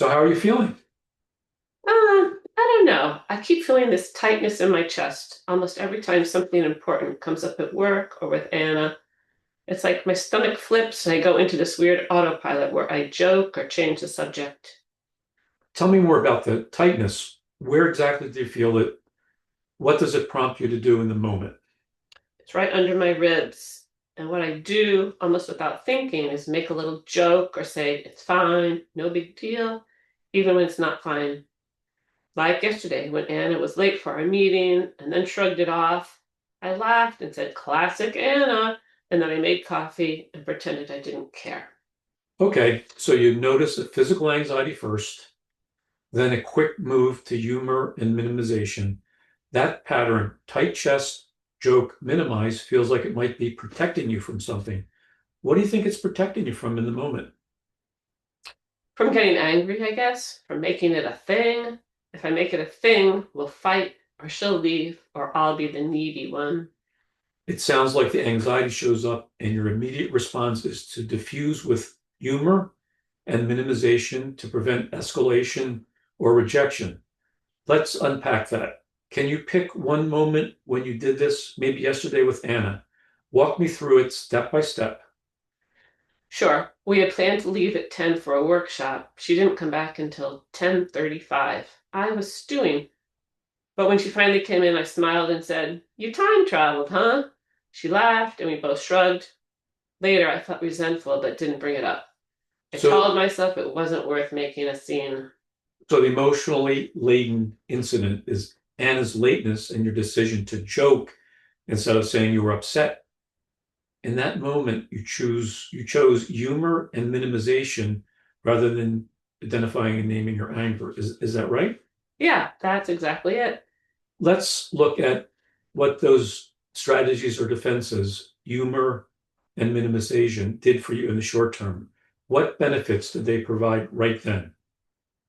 So how are you feeling? I don't know. I keep feeling this tightness in my chest almost every time something important comes up at work or with Anna. It's like my stomach flips and I go into this weird autopilot where I joke or change the subject. Tell me more about the tightness. Where exactly do you feel it? What does it prompt you to do in the moment? It's right under my ribs. And what I do, almost without thinking, is make a little joke or say, it's fine, no big deal, even when it's not fine. Like yesterday when Anna was late for our meeting and then shrugged it off. I laughed and said, classic Anna. And then I made coffee and pretended I didn't care. Okay, so you notice the physical anxiety first, then a quick move to humor and minimization. That pattern, tight chest, joke, minimize, feels like it might be protecting you from something. What do you think it's protecting you from in the moment? From getting angry, I guess, from making it a thing. If I make it a thing, we'll fight, or she'll leave, or I'll be the needy one. It sounds like the anxiety shows up and your immediate response is to diffuse with humor and minimization to prevent escalation or rejection. Let's unpack that. Can you pick one moment when you did this, maybe yesterday with Anna? Walk me through it step by step. Sure, we had planned to leave at 10 for a workshop. She didn't come back until 10:35. I was stewing. But when she finally came in, I smiled and said, you time traveled, huh? She laughed and we both shrugged. Later, I felt resentful but didn't bring it up. I So, told myself it wasn't worth making a scene. so the emotionally laden incident is Anna's lateness and your decision to joke instead of saying you were upset. In that moment, you chose humor and minimization rather than identifying and naming your anger. Is that right? Yeah, that's exactly it. Let's look at what those strategies or defenses, humor and minimization, did for you in the short term. What benefits did they provide right then?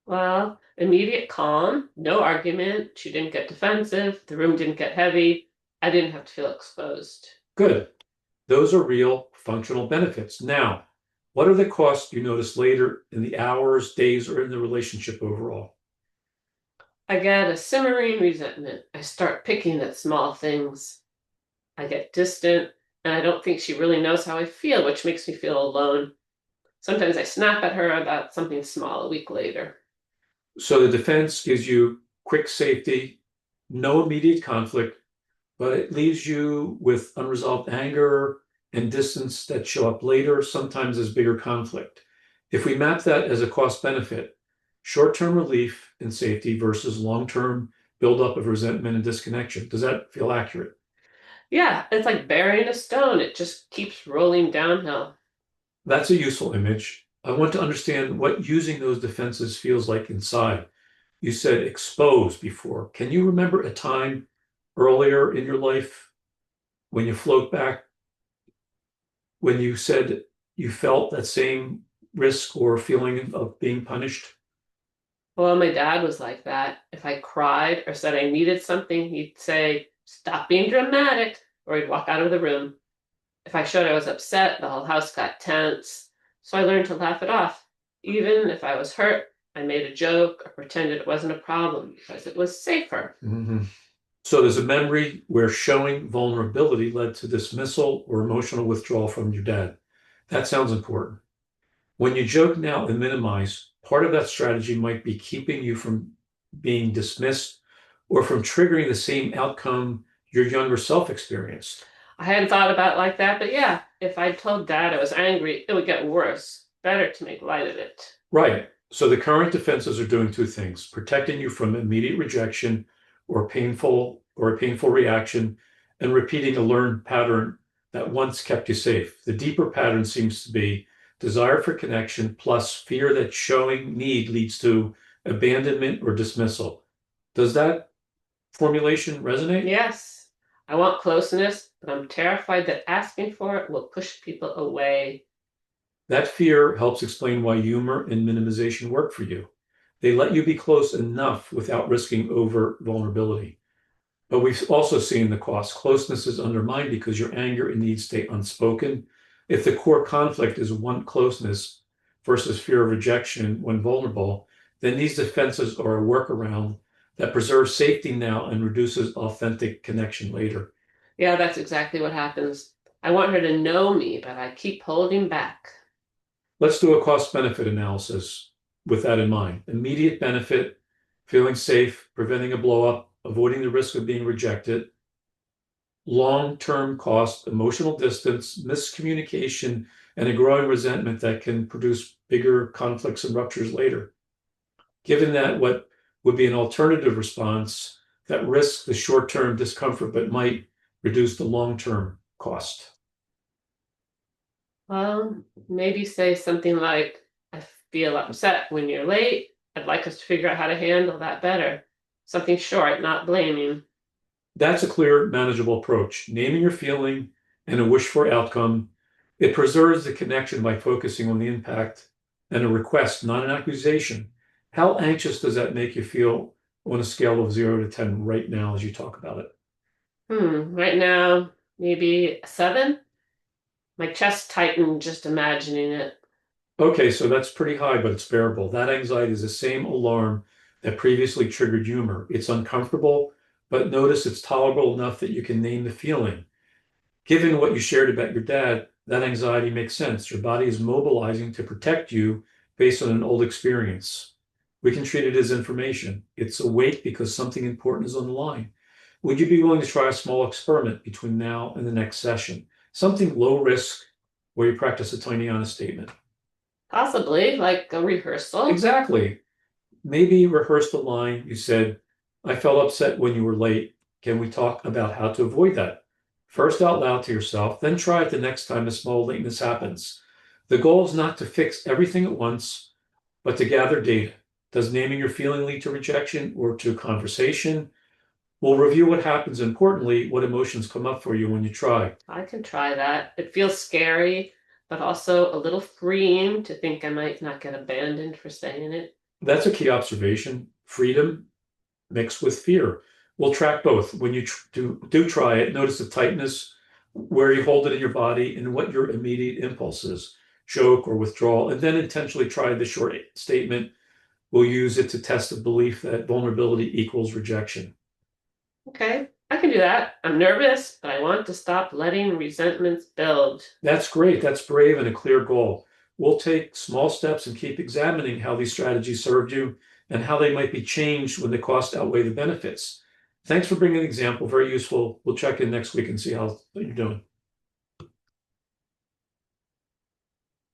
Well, immediate calm, no argument. She didn't get defensive. The room didn't get heavy. I didn't have to feel exposed. Good. Those are real functional benefits. Now, what are the costs you notice later in the hours, days, or in the relationship overall? I get a simmering resentment. I start picking at small things. I get distant, and I don't think she really knows how I feel, which makes me feel alone. Sometimes I snap at her about something small a week later. So the defense gives you quick safety, no immediate conflict, but it leaves you with unresolved anger and distance that show up later, sometimes as bigger conflict. If we map that as a cost benefit, short term relief and safety versus long term buildup of resentment and disconnection, does that feel accurate? Yeah, it's like burying a stone. It just keeps rolling downhill. That's a useful image. I want to understand what using those defenses feels like inside. You said expose before. Can you remember a time earlier in your life when you float back, when you said you felt that same risk or feeling of being punished? Well, my dad was like that. If I cried or said I needed something, he'd say, stop being dramatic, or he'd walk out of the room. If I showed I was upset, the whole house got tense. So I learned to laugh it off. Even if I was hurt, I made a joke or pretended it wasn't a problem because it was safer. Mhm. So there's a memory where showing vulnerability led to dismissal or emotional withdrawal from your dad. That sounds important. When you joke now and minimize, part of that strategy might be keeping you from being dismissed or from triggering the same outcome your younger self experienced. I hadn't thought about it like that, but yeah, if I told dad I was angry, it would get worse. Better to make light of it. Right. So the current defenses are doing two things, protecting you from immediate rejection or a painful reaction and repeating a learned pattern that once kept you safe. The deeper pattern seems to be desire for connection plus fear that showing need leads to abandonment or dismissal. Does that formulation resonate? Yes, I want closeness, but I'm terrified that asking for it will push people away. That fear helps explain why humor and minimization work for you. They let you be close enough without risking over vulnerability. But we've also seen the cost. Closeness is undermined because your anger and needs stay unspoken. If the core conflict is want closeness versus fear of rejection when vulnerable, then these defenses are a workaround that preserves safety now and reduces authentic connection later. Yeah, that's exactly what happens. I want her to know me, but I keep holding back. Let's do a cost benefit analysis with that in mind. Immediate benefit, feeling safe, preventing a blow up, avoiding the risk of being rejected. Long-term cost, emotional distance, miscommunication, and a growing resentment that can produce bigger conflicts and ruptures later. Given that what would be an alternative response that risks the short-term discomfort but might reduce the long-term cost. Well, maybe say something like, I feel upset when you're late. I'd like us to figure out how to handle that better. Something short, not blaming. That's a clear, manageable approach. Naming your feeling and a wish for outcome. It preserves the connection by focusing on the impact and a request, not an accusation. How anxious does that make you feel on a scale of 0 to 10 right now as you talk about it? Right now, maybe a 7. My chest tightened just imagining it. Okay, so that's pretty high, but it's bearable. That anxiety is the same alarm that previously triggered humor. It's uncomfortable, but notice it's tolerable enough that you can name the feeling. Given what you shared about your dad, that anxiety makes sense. Your body is mobilizing to protect you based on an old experience. We can treat it as information. It's awake because something important is on the line. Would you be willing to try a small experiment between now and the next session? Something low risk where you practice a tiny honest statement. Possibly like a rehearsal. Exactly. Maybe rehearse the line you said, I felt upset when you were late. Can we talk about how to avoid that? First out loud to yourself, then try it the next time a small lateness happens. The goal is not to fix everything at once, but to gather data. Does naming your feeling lead to rejection or to conversation? We'll review what happens. Importantly, what emotions come up for you when you try. I can try that. It feels scary, but also a little freeing to think I might not get abandoned for saying it. That's a key observation. Freedom mixed with fear. We'll track both. When you do try it, notice the tightness, where you hold it in your body, and what your immediate impulse is, joke or withdrawal, and then intentionally try the short statement. We'll use it to test the belief that vulnerability equals rejection. Okay, I can do that. I'm nervous, but I want to stop letting resentments build. That's great. That's brave and a clear goal. We'll take small steps and keep examining how these strategies served you and how they might be changed when the costs outweigh the benefits. Thanks for bringing an example. Very useful. We'll check in next week and see how you're doing.